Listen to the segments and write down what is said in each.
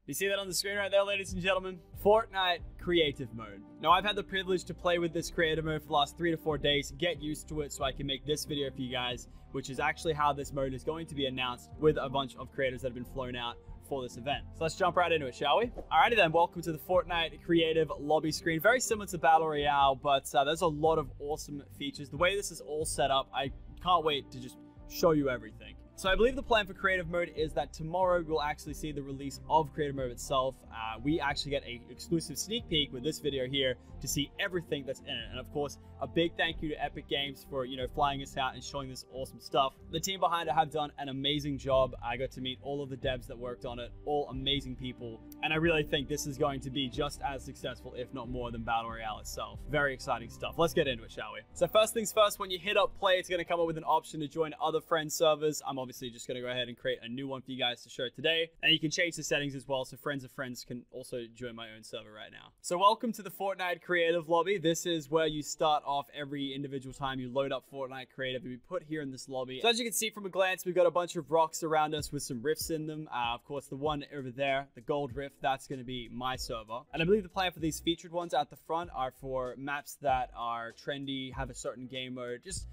You see that on the screen right there, ladies and gentlemen? Fortnite creative mode. Now, I've had the privilege to play with this creative mode for the last 3 to 4 days, get used to it so I can make this video for you guys, which is actually how this mode is going to be announced with a bunch of creators that have been flown out for this event. So let's jump right into it, shall we? Alrighty then, welcome to the Fortnite creative lobby screen. Very similar to Battle Royale, but there's a lot of awesome features. The way this is all set up, I can't wait to just show you everything. So I believe the plan for creative mode is that tomorrow we'll actually see the release of creative mode itself. We actually get an exclusive sneak peek with this video here to see everything that's in it. And of course, a big thank you to Epic Games for, flying us out and showing this awesome stuff. The team behind it have done an amazing job. I got to meet all of the devs that worked on it, all amazing people. And I really think this is going to be just as successful, if not more, than Battle Royale itself. Very exciting stuff. Let's get into it, shall we? So first things first, when you hit up play, it's going to come up with an option to join other friend servers. I'm obviously just going to go ahead and create a new one for you guys to show today. And you can change the settings as well, so friends of friends can also join my own server right now. So welcome to the Fortnite creative lobby. This is where you start off every individual time you load up Fortnite creative to be put here in this lobby. So as you can see from a glance, we've got a bunch of rocks around us with some rifts in them. Of course, the one over there, the gold rift, that's going to be my server. And I believe the plan for these featured ones at the front are for maps that are trendy, have a certain game mode. Just,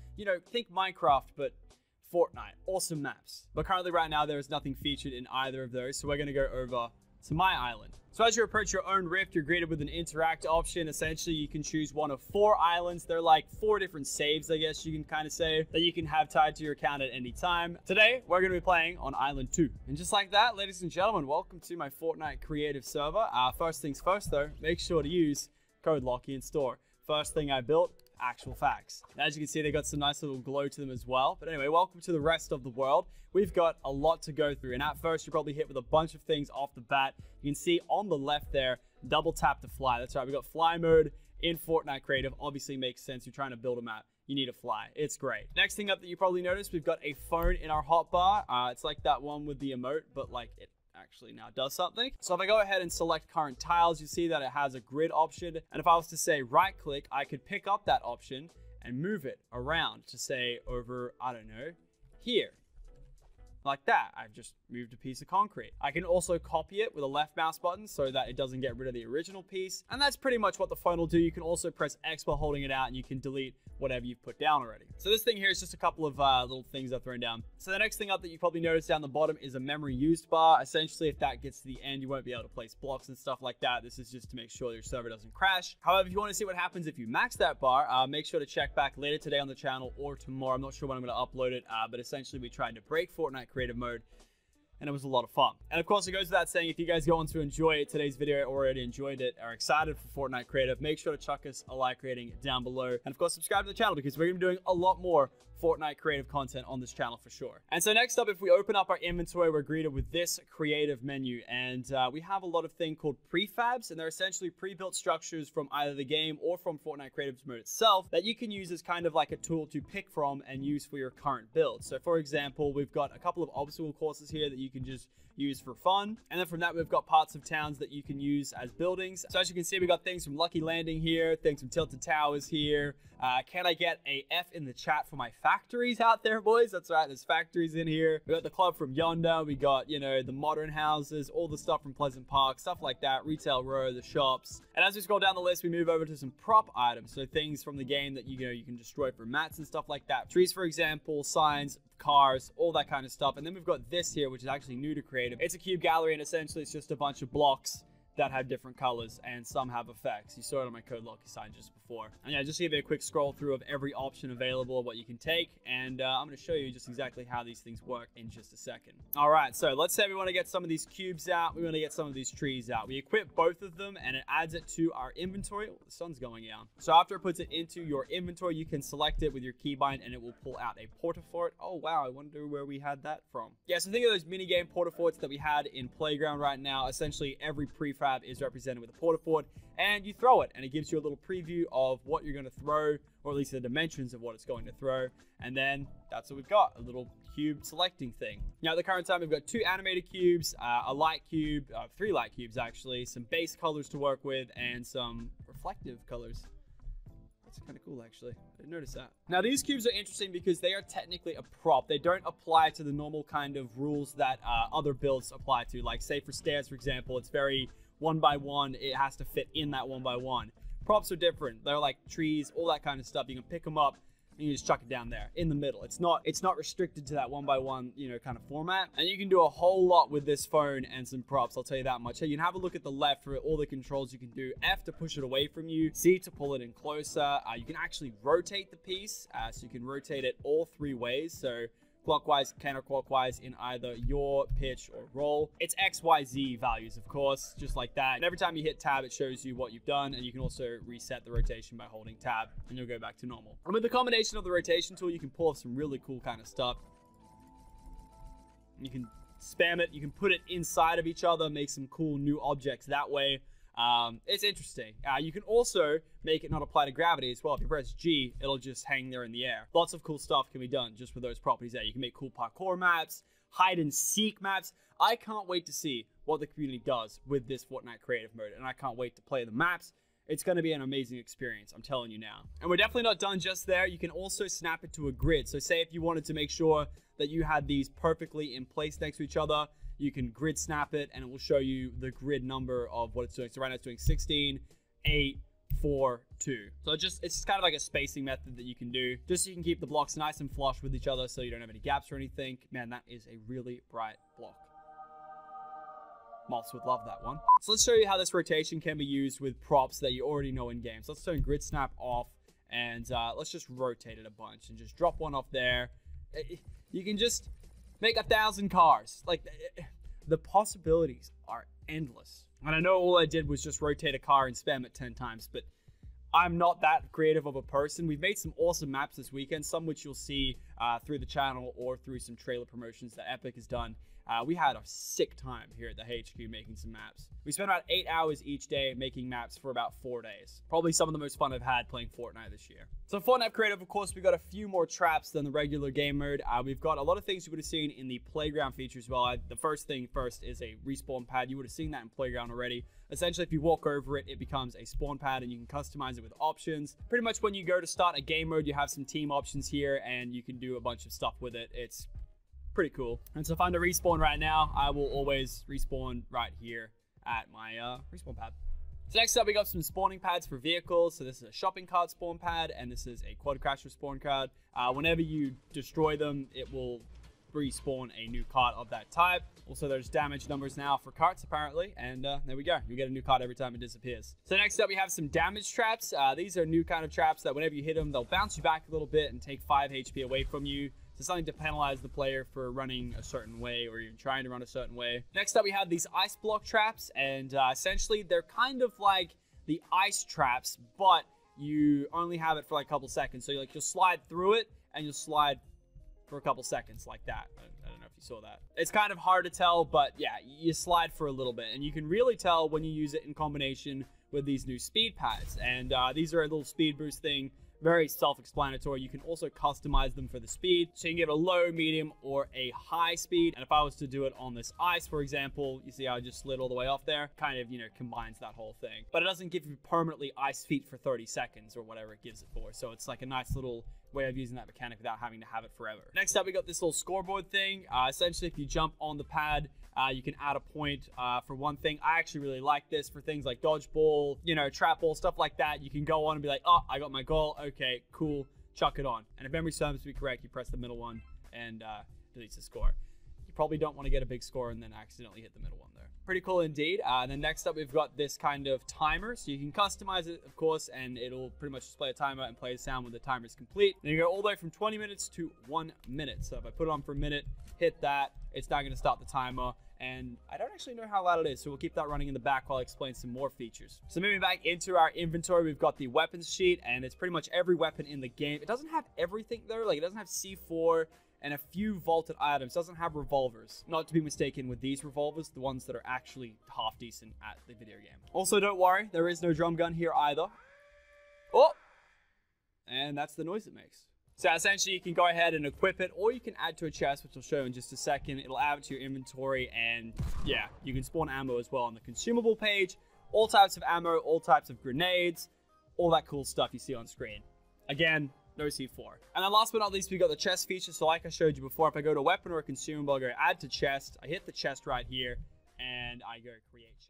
think Minecraft, but Fortnite. Awesome maps. But currently right now, there is nothing featured in either of those. So we're going to go over to my island. So as you approach your own rift, you're greeted with an interact option. Essentially, you can choose one of 4 islands. They're like 4 different saves, I guess you can kind of say, that you can have tied to your account at any time. Today, we're going to be playing on Island 2. And just like that, ladies and gentlemen, welcome to my Fortnite creative server. First things first, though, make sure to use code Lockie in store. First thing I built, actual facts. As you can see, they got some nice little glow to them as well. But anyway, welcome to the rest of the world. We've got a lot to go through. And at first, you're probably hit with a bunch of things off the bat. You can see on the left there, double tap to fly. That's right, we got fly mode in Fortnite creative. Obviously makes sense. You're trying to build a map, you need to fly. It's great. Next thing up that you probably noticed, we've got a phone in our hotbar. It's like that one with the emote, but like it actually now does something. So if I go ahead and select current tiles, you see that it has a grid option. And if I was to say right click, I could pick up that option and move it around to say over, I don't know, here. Like that. I've just moved a piece of concrete. I can also copy it with a left mouse button so that it doesn't get rid of the original piece. And that's pretty much what the phone will do. You can also press X while holding it out and you can delete whatever you've put down already. So this thing here is just a couple of little things I've thrown down. So the next thing up that you probably noticed down the bottom is a memory used bar. Essentially, if that gets to the end, you won't be able to place blocks and stuff like that. This is just to make sure your server doesn't crash. However, if you want to see what happens if you max that bar, make sure to check back later today on the channel or tomorrow. I'm not sure when I'm going to upload it, but essentially we tried to break Fortnite creative mode. And it was a lot of fun. And of course, it goes without saying, if you guys go on to enjoy today's video, already enjoyed it, are excited for Fortnite Creative, make sure to chuck us a like rating down below. And of course, subscribe to the channel because we're going to be doing a lot more Fortnite creative content on this channel for sure. And so next up, if we open up our inventory, we're greeted with this creative menu. And we have a lot of things called prefabs, and they're essentially pre-built structures from either the game or from Fortnite Creative mode itself that you can use as kind of like a tool to pick from and use for your current build. So for example, we've got a couple of obstacle courses here that you can just use for fun. And then from that, we've got parts of towns that you can use as buildings. So as you can see, we got things from Lucky Landing here, things from Tilted Towers here. Can I get a F in the chat for my factories out there, boys? That's right, there's factories in here. We got the club from Yonder. We got, the modern houses, all the stuff from Pleasant Park, stuff like that, Retail Row, the shops. And as we scroll down the list, we move over to some prop items. So things from the game that, you can destroy for mats and stuff like that. Trees, for example, signs, cars, all that kind of stuff. And then we've got this here, which is actually new to creative. It's a cube gallery, and essentially it's just a bunch of blocks that have different colors, and some have effects. You saw it on my code Lockie sign just before. And yeah, just give it a quick scroll through of every option available, what you can take, and I'm going to show you just exactly how these things work in just a second. All right, so let's say we want to get some of these cubes out, we want to get some of these trees out. We equip both of them, and it adds it to our inventory. Oh, the sun's going down. So after it puts it into your inventory, you can select it with your keybind, and it will pull out a porta-fort. Oh wow, I wonder where we had that from. Yeah, so think of those mini-game porta-forts that we had in Playground right now. Essentially, every prefab is represented with a porta-fort, and you throw it, and it gives you a little preview of what you're going to throw, or at least the dimensions of what it's going to throw. And then that's what we've got, a little cube selecting thing. Now at the current time, we've got 2 animated cubes, a light cube, 3 light cubes actually, some base colors to work with, and some reflective colors. That's kind of cool, actually. I didn't notice that. Now, these cubes are interesting because they are technically a prop. They don't apply to the normal kind of rules that other builds apply to. Like, say, for stairs, for example, it's very 1x1. It has to fit in that 1x1. Props are different. They're like trees, all that kind of stuff. You can pick them up and you just chuck it down there in the middle. It's not restricted to that 1x1, you know, kind of format. And you can do a whole lot with this phone and some props, I'll tell you that much. Hey, you can have a look at the left for all the controls you can do. F to push it away from you, C to pull it in closer. You can actually rotate the piece, so you can rotate it all 3 ways. So clockwise, counterclockwise in either your pitch or roll. It's X, Y, Z values, of course, just like that. And every time you hit tab, it shows you what you've done. And you can also reset the rotation by holding tab and you'll go back to normal. And with the combination of the rotation tool, you can pull off some really cool kind of stuff. You can spam it. You can put it inside of each other, make some cool new objects that way. It's interesting. You can also make it not apply to gravity as well. If you press G, it'll just hang there in the air. Lots of cool stuff can be done just with those properties there. You can make cool parkour maps, hide and seek maps. I can't wait to see what the community does with this Fortnite creative mode, and I can't wait to play the maps. It's going to be an amazing experience, I'm telling you now. And we're definitely not done just there. You can also snap it to a grid. So say if you wanted to make sure that you had these perfectly in place next to each other, you can grid snap it and it will show you the grid number of what it's doing. So right now it's doing 16, 8, 4, 2. So it's just kind of like a spacing method that you can do just so you can keep the blocks nice and flush with each other so you don't have any gaps or anything. Man, that is a really bright block. Moths would love that one. So let's show you how this rotation can be used with props that you already know in game. So let's turn grid snap off and let's just rotate it a bunch and just drop one off there. You can just make 1,000 cars. Like, the possibilities are endless. And I know all I did was just rotate a car and spam it 10 times, but I'm not that creative of a person. We've made some awesome maps this weekend, some which you'll see through the channel or through some trailer promotions that Epic has done. We had a sick time here at the HQ making some maps. We spent about 8 hours each day making maps for about 4 days. Probably some of the most fun I've had playing Fortnite this year. So Fortnite Creative, of course, we got a few more traps than the regular game mode. We've got a lot of things you would have seen in the playground feature as well. The first thing first is a respawn pad. You would have seen that in playground already. Essentially, if you walk over it, it becomes a spawn pad and you can customize it with options. Pretty much when you go to start a game mode, you have some team options here and you can do a bunch of stuff with it. It's pretty cool. And so if I'm to respawn right now, I will always respawn right here at my respawn pad. So next up, we got some spawning pads for vehicles. So this is a shopping cart spawn pad, and this is a quad crasher spawn card. Whenever you destroy them, it will respawn a new cart of that type. Also, there's damage numbers now for carts, apparently, and there we go. You get a new cart every time it disappears. So next up, we have some damage traps. These are new kind of traps that whenever you hit them, they'll bounce you back a little bit and take 5 HP away from you. So something to penalize the player for running a certain way or even trying to run a certain way. Next up, we have these ice block traps, and essentially they're kind of like the ice traps, but you only have it for like a couple seconds. So you'll slide through it and you'll slide for a couple seconds like that. I don't know if you saw that. It's kind of hard to tell, but yeah, you slide for a little bit, and you can really tell when you use it in combination with these new speed pads. And these are a little speed boost thing. Very self-explanatory. You can also customize them for the speed. So you can give it a low, medium, or a high speed. And if I was to do it on this ice, for example, you see how I just slid all the way off there? Kind of, combines that whole thing. But it doesn't give you permanently ice feet for 30 seconds or whatever it gives it for. So it's like a nice little way of using that mechanic without having to have it forever. Next up, we got this little scoreboard thing. Essentially, if you jump on the pad, you can add a point for one thing. I actually really like this for things like dodgeball, trap ball, stuff like that. You can go on and be like, oh, I got my goal. Okay, cool. Chuck it on. And if memory serves me correct, you press the middle one and deletes the score. You probably don't want to get a big score and then accidentally hit the middle one there. Pretty cool indeed. And then next up, we've got this kind of timer. So you can customize it, of course, and it'll pretty much display a timer and play a sound when the timer is complete. Then you go all the way from 20 minutes to 1 minute. So if I put it on for a minute, hit that, it's not going to stop the timer. And I don't actually know how loud it is, so we'll keep that running in the back while I explain some more features. So moving back into our inventory, we've got the weapons sheet, and it's pretty much every weapon in the game. It doesn't have everything though. Like, it doesn't have C4 and a few vaulted items. It doesn't have revolvers. Not to be mistaken with these revolvers, the ones that are actually half decent at the video game. Also, don't worry, there is no drum gun here either. Oh! And that's the noise it makes. So essentially, you can go ahead and equip it, or you can add to a chest, which I'll show in just a second. It'll add it to your inventory, and yeah, you can spawn ammo as well on the consumable page. All types of ammo, all types of grenades, all that cool stuff you see on screen. Again, no C4. And then last but not least, we got the chest feature. So like I showed you before, if I go to weapon or consumable, I go add to chest, I hit the chest right here, and I go create chest.